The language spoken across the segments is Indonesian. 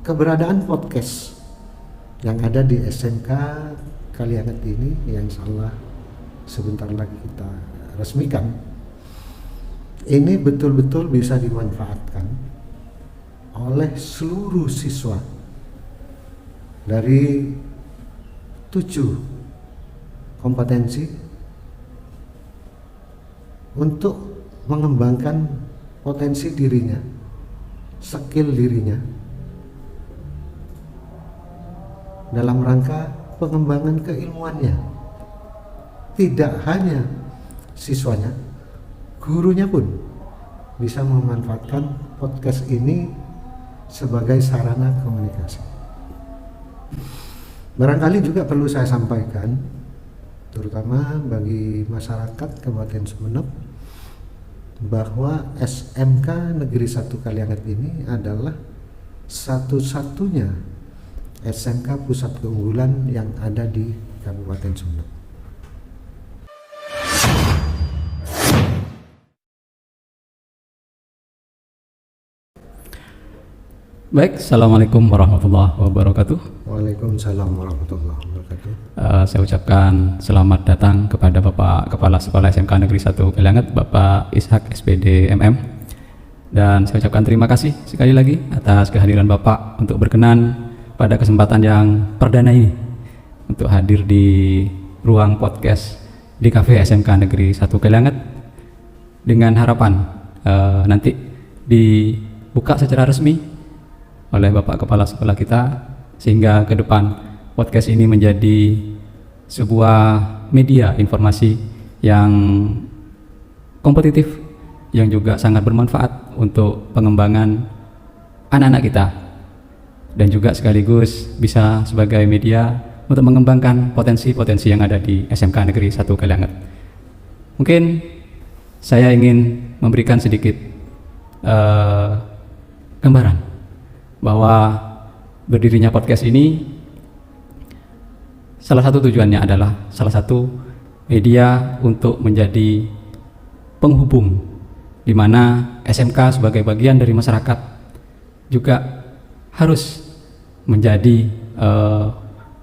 keberadaan podcast yang ada di SMK Kalianget ini, yang insya Allah sebentar lagi kita resmikan, ini betul-betul bisa dimanfaatkan oleh seluruh siswa dari 7 kompetensi untuk mengembangkan potensi dirinya, skill dirinya dalam rangka pengembangan keilmuannya. Tidak hanya siswanya, gurunya pun bisa memanfaatkan podcast ini sebagai sarana komunikasi. Barangkali juga perlu saya sampaikan, terutama bagi masyarakat Kabupaten Sumeneb, bahwa SMK Negeri 1 Kalianget ini adalah satu-satunya SMK pusat keunggulan yang ada di Kabupaten Sumeneb. Baik, Assalamualaikum warahmatullahi wabarakatuh. Waalaikumsalam warahmatullahi wabarakatuh. Saya ucapkan selamat datang kepada Bapak Kepala Sekolah SMK Negeri 1 Kalianget, Bapak Ishak SPD MM. Dan saya ucapkan terima kasih sekali lagi atas kehadiran Bapak untuk berkenan pada kesempatan yang perdana ini untuk hadir di ruang podcast di Cafe SMK Negeri 1 Kalianget, dengan harapan nanti dibuka secara resmi oleh Bapak Kepala Sekolah kita, sehingga ke depan podcast ini menjadi sebuah media informasi yang kompetitif, yang juga sangat bermanfaat untuk pengembangan anak-anak kita, dan juga sekaligus bisa sebagai media untuk mengembangkan potensi-potensi yang ada di SMK Negeri 1 Kalianget. Mungkin saya ingin memberikan sedikit gambaran bahwa berdirinya podcast ini, salah satu tujuannya adalah salah satu media untuk menjadi penghubung, di mana SMK sebagai bagian dari masyarakat juga harus menjadi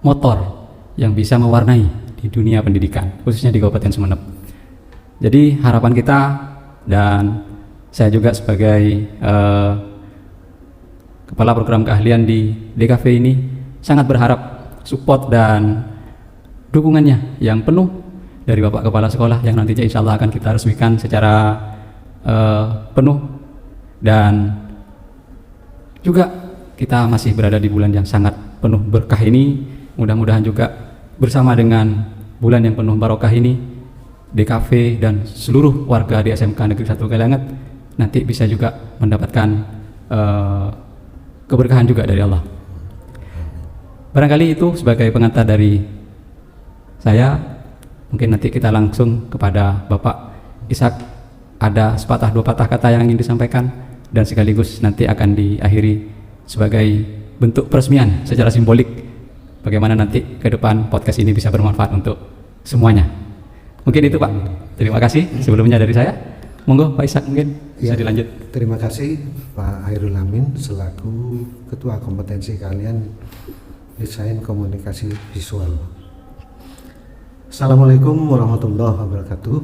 motor yang bisa mewarnai di dunia pendidikan, khususnya di Kabupaten Sumeneb. Jadi harapan kita, dan saya juga sebagai Kepala Program Keahlian di DKV ini sangat berharap support dan dukungannya yang penuh dari Bapak Kepala Sekolah, yang nantinya insya Allah akan kita resmikan secara penuh. Dan juga kita masih berada di bulan yang sangat penuh berkah ini. Mudah-mudahan juga bersama dengan bulan yang penuh barokah ini, DKV dan seluruh warga di SMK Negeri 1 Kalianget nanti bisa juga mendapatkan keberkahan juga dari Allah. Barangkali itu sebagai pengantar dari saya. Mungkin nanti kita langsung kepada Bapak Ishak, ada sepatah dua patah kata yang ingin disampaikan, dan sekaligus nanti akan diakhiri sebagai bentuk peresmian secara simbolik bagaimana nanti ke depan podcast ini bisa bermanfaat untuk semuanya. Mungkin itu Pak. Terima kasih sebelumnya dari saya. Monggo Pak Ishak, mungkin bisa dilanjut. Terima kasih Pak Hairul Amin selaku Ketua Kompetensi Keahlian Desain Komunikasi Visual. Assalamualaikum warahmatullahi wabarakatuh.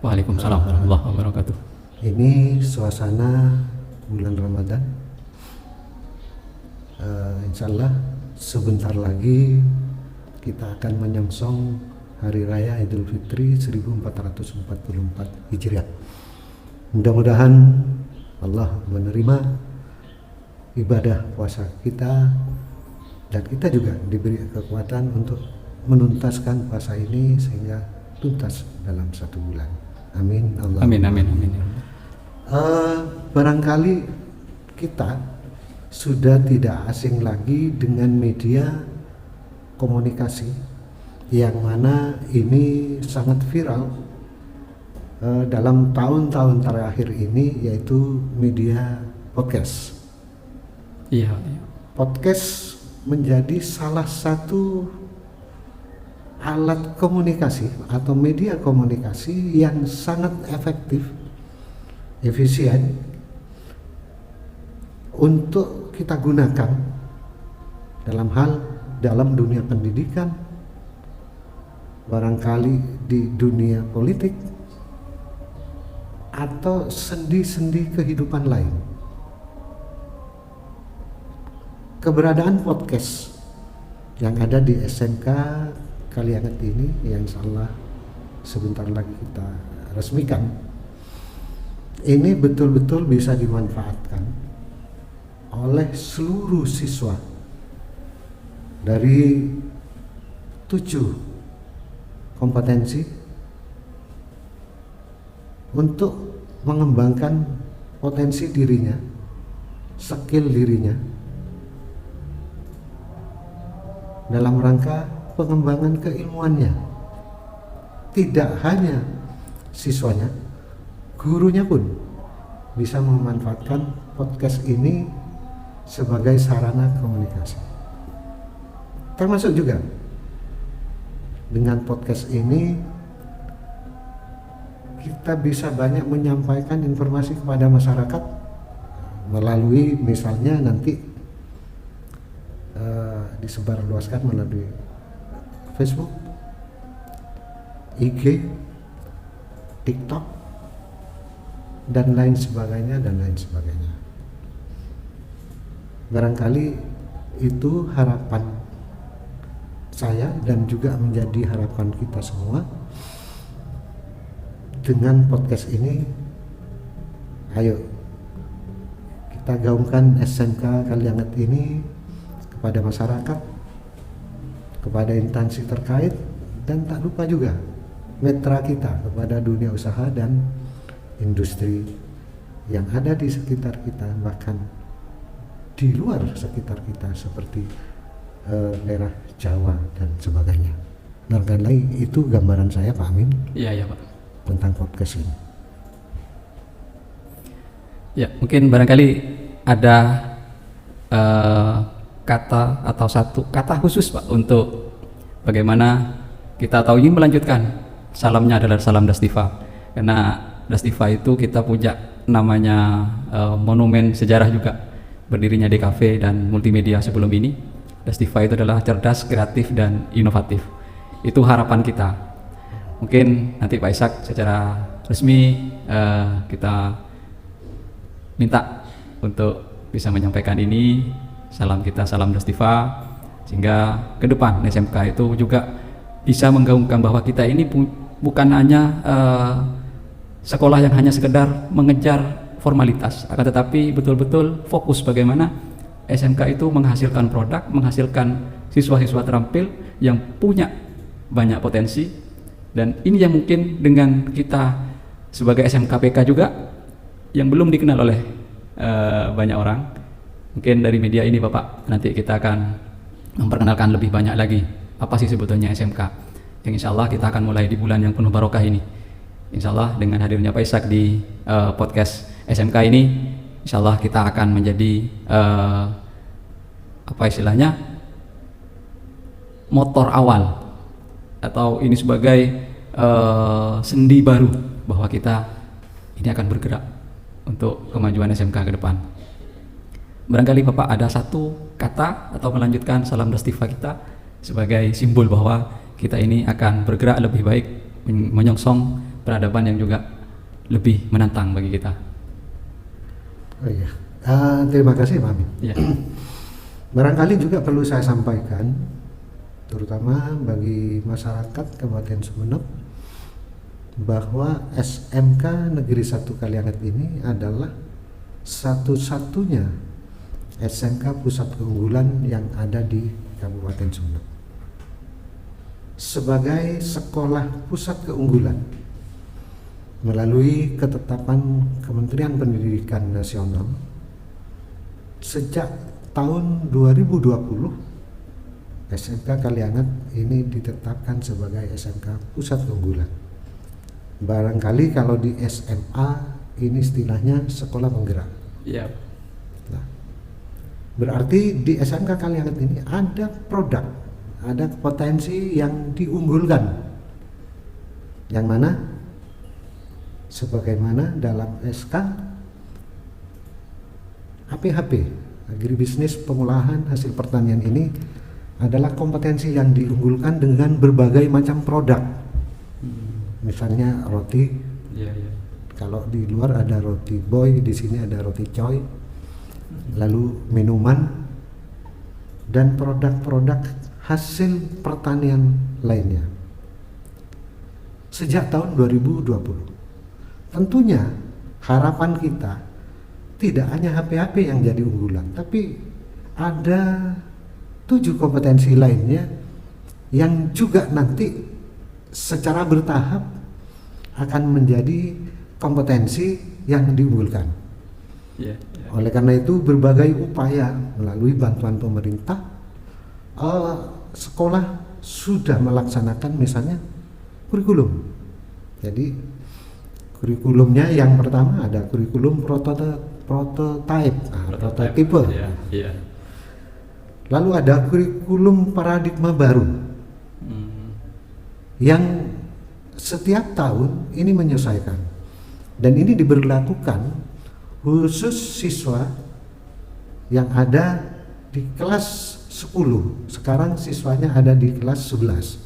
Waalaikumsalam warahmatullahi wabarakatuh. Ini suasana bulan Ramadan. Insya Allah sebentar lagi kita akan menyongsong Hari Raya Idul Fitri 1444 Hijriah. Mudah-mudahan Allah menerima ibadah puasa kita, dan kita juga diberi kekuatan untuk menuntaskan puasa ini sehingga tuntas dalam 1 bulan. Amin. Allah. Amin, amin, amin. Barangkali kita sudah tidak asing lagi dengan media komunikasi yang mana ini sangat viral dalam tahun-tahun terakhir ini, yaitu media podcast. Iya. Podcast menjadi salah satu alat komunikasi atau media komunikasi yang sangat efektif, efisien untuk kita gunakan dalam dunia pendidikan, barangkali di dunia politik, atau sendi-sendi kehidupan lain. Keberadaan podcast yang ada di SMK Kalianget ini, yang insyaallah sebentar lagi kita resmikan, ini betul-betul bisa dimanfaatkan oleh seluruh siswa dari 7 kompetensi untuk mengembangkan potensi dirinya, skill dirinya dalam rangka pengembangan keilmuannya. Tidak hanya siswanya, gurunya pun bisa memanfaatkan podcast ini sebagai sarana komunikasi. Termasuk juga dengan podcast ini kita bisa banyak menyampaikan informasi kepada masyarakat melalui, misalnya nanti disebarluaskan melalui Facebook, IG, TikTok, dan lain sebagainya. Barangkali itu harapan saya dan juga menjadi harapan kita semua. Dengan podcast ini, ayo kita gaungkan SMK Kalianget ini kepada masyarakat, kepada instansi terkait, dan tak lupa juga mitra kita, kepada dunia usaha dan industri yang ada di sekitar kita, bahkan di luar sekitar kita seperti daerah Jawa dan sebagainya. Barangkali itu gambaran saya, Pak Amin. Iya Pak. Tentang podcast ini. Ya, mungkin barangkali ada kata atau satu kata khusus Pak untuk bagaimana kita tahu ini melanjutkan. Salamnya adalah salam Dastiva, karena Dastiva itu kita punya namanya monumen sejarah juga, berdirinya DKV dan multimedia sebelum ini. Dastiva itu adalah cerdas, kreatif, dan inovatif. Itu harapan kita. Mungkin nanti Pak Ishak secara resmi kita minta untuk bisa menyampaikan ini. Salam kita, salam Dastiva, sehingga ke depan SMK itu juga bisa menggaungkan bahwa kita ini bukan hanya sekolah yang hanya sekedar mengejar formalitas, akan tetapi betul-betul fokus bagaimana SMK itu menghasilkan produk, menghasilkan siswa-siswa terampil yang punya banyak potensi. Dan ini yang mungkin dengan kita sebagai SMK PK juga yang belum dikenal oleh banyak orang. Mungkin dari media ini Bapak nanti kita akan memperkenalkan lebih banyak lagi apa sih sebetulnya SMK, yang insya Allah kita akan mulai di bulan yang penuh barokah ini. Insya Allah dengan hadirnya Pak Ishak di podcast SMK ini, insya Allah kita akan menjadi apa istilahnya, motor awal, atau ini sebagai sendi baru bahwa kita ini akan bergerak untuk kemajuan SMK ke depan. Barangkali Bapak ada satu kata atau melanjutkan salam Dastiva kita sebagai simbol bahwa kita ini akan bergerak lebih baik, menyongsong peradaban yang juga lebih menantang bagi kita. Oh iya, terima kasih Pak Amin. Ya. Barangkali juga perlu saya sampaikan, terutama bagi masyarakat Kabupaten Sumeneb, bahwa SMK Negeri 1 Kalianget ini adalah satu-satunya SMK pusat keunggulan yang ada di Kabupaten Sumeneb. Sebagai sekolah pusat keunggulan melalui ketetapan Kementerian Pendidikan Nasional sejak tahun 2020, SMK Kalianget ini ditetapkan sebagai SMK pusat keunggulan. Barangkali kalau di SMA ini istilahnya sekolah penggerak. Iya. Nah, berarti di SMK Kalianget ini ada produk, ada potensi yang diunggulkan, yang mana sebagaimana dalam SK APHP Agribisnis pengolahan hasil pertanian ini adalah kompetensi yang diunggulkan dengan berbagai macam produk. Misalnya roti. Iya, iya. Kalau di luar ada roti boy, di sini ada roti coy. Lalu minuman dan produk-produk hasil pertanian lainnya. Sejak tahun 2020. Tentunya harapan kita tidak hanya HP-HP yang jadi unggulan, tapi ada 7 kompetensi lainnya yang juga nanti secara bertahap akan menjadi kompetensi yang diunggulkan. Iya, iya. Oleh karena itu berbagai upaya melalui bantuan pemerintah, sekolah sudah melaksanakan misalnya kurikulum. Jadi kurikulumnya yang pertama ada kurikulum prototipe, prototipe. Iya, iya. Lalu ada kurikulum paradigma baru yang setiap tahun ini menyesuaikan, dan ini diberlakukan khusus siswa yang ada di kelas 10. Sekarang siswanya ada di kelas 11.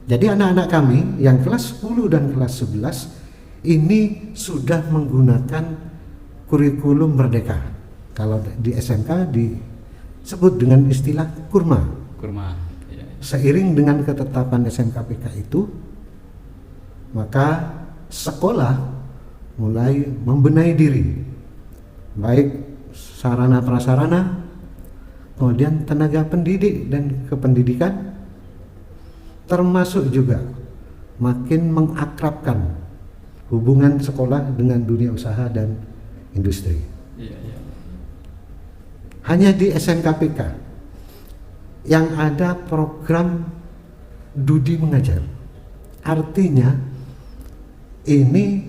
Jadi anak-anak kami yang kelas 10 dan kelas 11 ini sudah menggunakan kurikulum merdeka. Kalau di SMK disebut dengan istilah kurma. Kurma. Iya, iya. Seiring dengan ketetapan SMKPK itu, maka sekolah mulai membenahi diri, baik sarana prasarana, kemudian tenaga pendidik dan kependidikan, termasuk juga makin mengakrabkan hubungan sekolah dengan dunia usaha dan industri. Iya, iya. Hanya di SMKPK yang ada program Dudi Mengajar. Artinya ini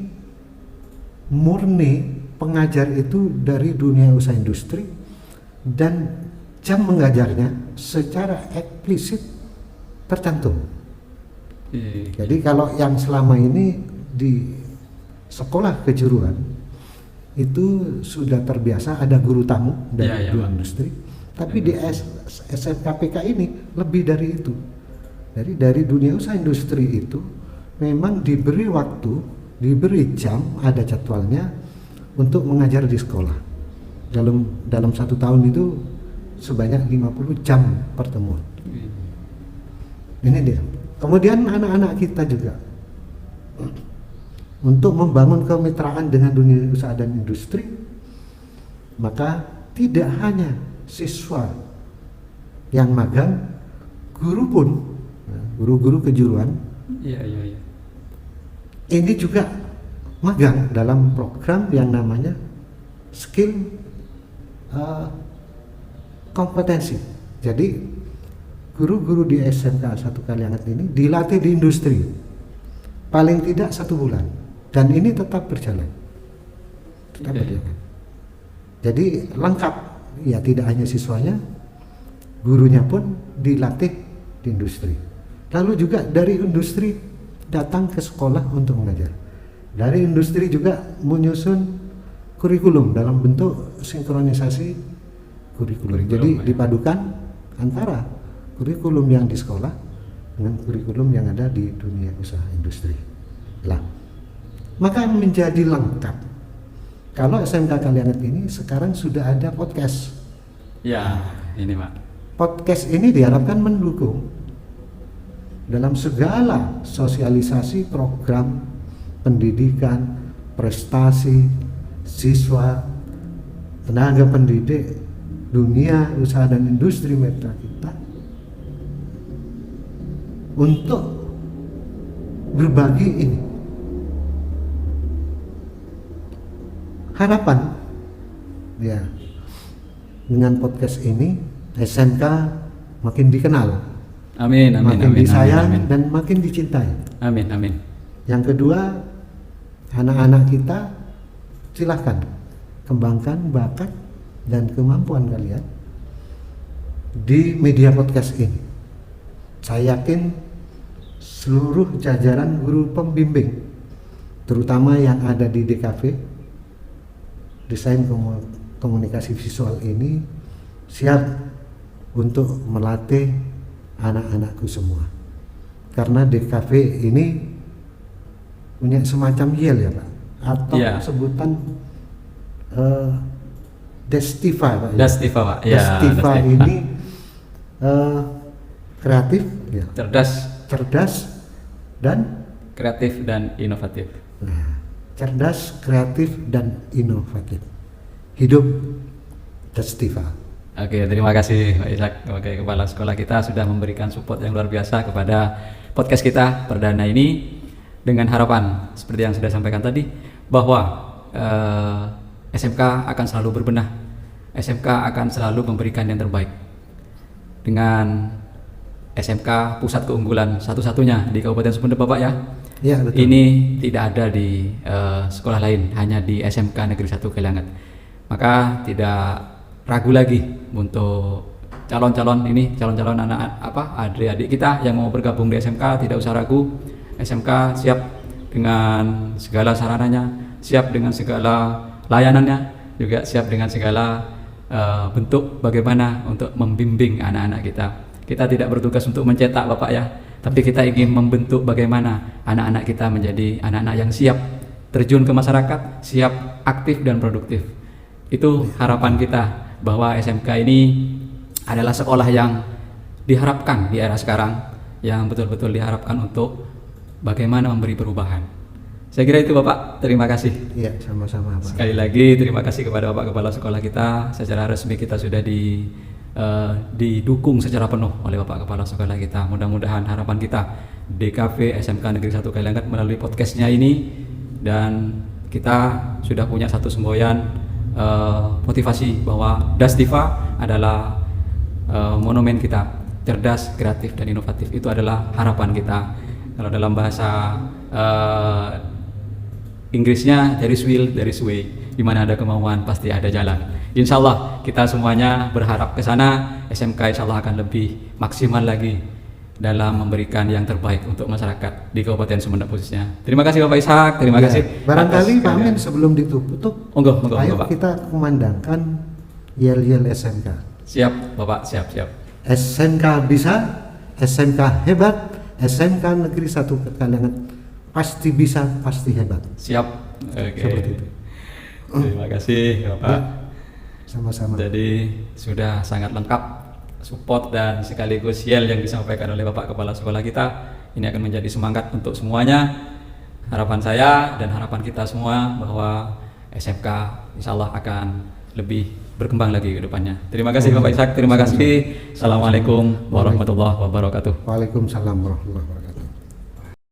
murni pengajar itu dari dunia usaha industri, dan jam mengajarnya secara eksplisit tercantum. Jadi kalau yang selama ini di sekolah kejuruan itu sudah terbiasa ada guru tamu dari dunia industri, tapi di SMKPK ini lebih dari itu. Dari dunia usaha industri itu memang diberi waktu, diberi jam, ada jadwalnya untuk mengajar di sekolah. Dalam 1 tahun itu sebanyak 50 jam pertemuan. Ini dia. Kemudian anak-anak kita juga untuk membangun kemitraan dengan dunia usaha dan industri, maka tidak hanya siswa yang magang, guru pun, guru-guru kejuruan, iya, iya, iya. ini juga magang dalam program yang namanya skill kompetensi. Jadi guru-guru di SMK 1 Kalianget ini dilatih di industri paling tidak 1 bulan, dan ini tetap berjalan. Jadi lengkap, ya, tidak hanya siswanya, gurunya pun dilatih di industri. Lalu juga dari industri datang ke sekolah untuk mengajar. Dari industri juga menyusun kurikulum dalam bentuk sinkronisasi kurikulum. Jadi dipadukan antara kurikulum yang di sekolah dengan kurikulum yang ada di dunia usaha industri. Lah, maka menjadi lengkap. Kalau SMK Kalianget ini sekarang sudah ada podcast. Ya, ini Pak. Podcast ini diharapkan mendukung dalam segala sosialisasi program pendidikan, prestasi siswa, tenaga pendidik, dunia usaha dan industri mitra kita, untuk berbagi ini. Harapan, ya, dengan podcast ini SMK makin dikenal, Amin, amin, makin amin, disayang, amin, amin. dan makin dicintai. Amin, amin. Yang kedua, anak-anak kita silahkan kembangkan bakat dan kemampuan kalian di media podcast ini. Saya yakin seluruh jajaran guru pembimbing, terutama yang ada di DKV, desain komunikasi visual ini siap untuk melatih anak-anakku semua. Karena DKV ini punya semacam yel ya Pak, atau sebutan Destiva Pak. Destiva Pak. Destiva ini kreatif, ya. cerdas dan kreatif dan inovatif. Nah, cerdas, kreatif dan inovatif. Hidup Destiva. Oke, terima kasih Pak Ishak sebagai kepala sekolah kita sudah memberikan support yang luar biasa kepada podcast kita perdana ini, dengan harapan seperti yang sudah sampaikan tadi bahwa SMK akan selalu berbenah, SMK akan selalu memberikan yang terbaik. Dengan SMK pusat keunggulan satu-satunya di Kabupaten Sumedep Bapak ya. Ya, betul. Ini tidak ada di sekolah lain, hanya di SMK Negeri 1 Kalianget. Maka tidak ragu lagi untuk calon-calon anak adik-adik kita yang mau bergabung di SMK, tidak usah ragu. SMK siap dengan segala sarananya, siap dengan segala layanannya, juga siap dengan segala bentuk bagaimana untuk membimbing anak-anak kita. Kita tidak bertugas untuk mencetak Bapak ya, tapi kita ingin membentuk bagaimana anak-anak kita menjadi anak-anak yang siap terjun ke masyarakat, siap aktif dan produktif. Itu harapan kita, bahwa SMK ini adalah sekolah yang diharapkan di era sekarang, yang betul-betul diharapkan untuk bagaimana memberi perubahan. Saya kira itu Bapak, terima kasih. Iya, sama-sama Pak. Sekali lagi terima kasih kepada Bapak Kepala Sekolah kita. Secara resmi kita sudah didukung secara penuh oleh Bapak Kepala Sekolah kita. Mudah-mudahan harapan kita DKV SMK Negeri 1 Kalianget melalui podcastnya ini, dan kita sudah punya satu semboyan motivasi bahwa Destiva adalah monumen kita, cerdas, kreatif dan inovatif. Itu adalah harapan kita. Kalau dalam bahasa Inggrisnya there is will, there is way. Di mana ada kemauan pasti ada jalan. Insya Allah kita semuanya berharap ke sana. SMK insya Allah akan lebih maksimal lagi dalam memberikan yang terbaik untuk masyarakat di Kabupaten Sumedep khususnya. Terima kasih Bapak Ishak, terima kasih. Barangkali Pak Amin sebelum ditutup, ayo Bapak. kita kumandangkan yel-yel SMK. Siap Bapak, siap. SMK bisa, SMK hebat, SMK Negeri 1 Kalianget pasti bisa, pasti hebat. Siap. Oke. Seperti itu. Terima kasih Bapak. Ya, sama-sama. Jadi sudah sangat lengkap support dan sekaligus yel yang disampaikan oleh Bapak Kepala Sekolah kita. Ini akan menjadi semangat untuk semuanya. Harapan saya dan harapan kita semua bahwa SMK insya Allah akan lebih berkembang lagi ke depannya. Terima kasih Bapak Ishak, terima kasih. Assalamualaikum warahmatullahi wabarakatuh. Waalaikumsalam warahmatullahi wabarakatuh.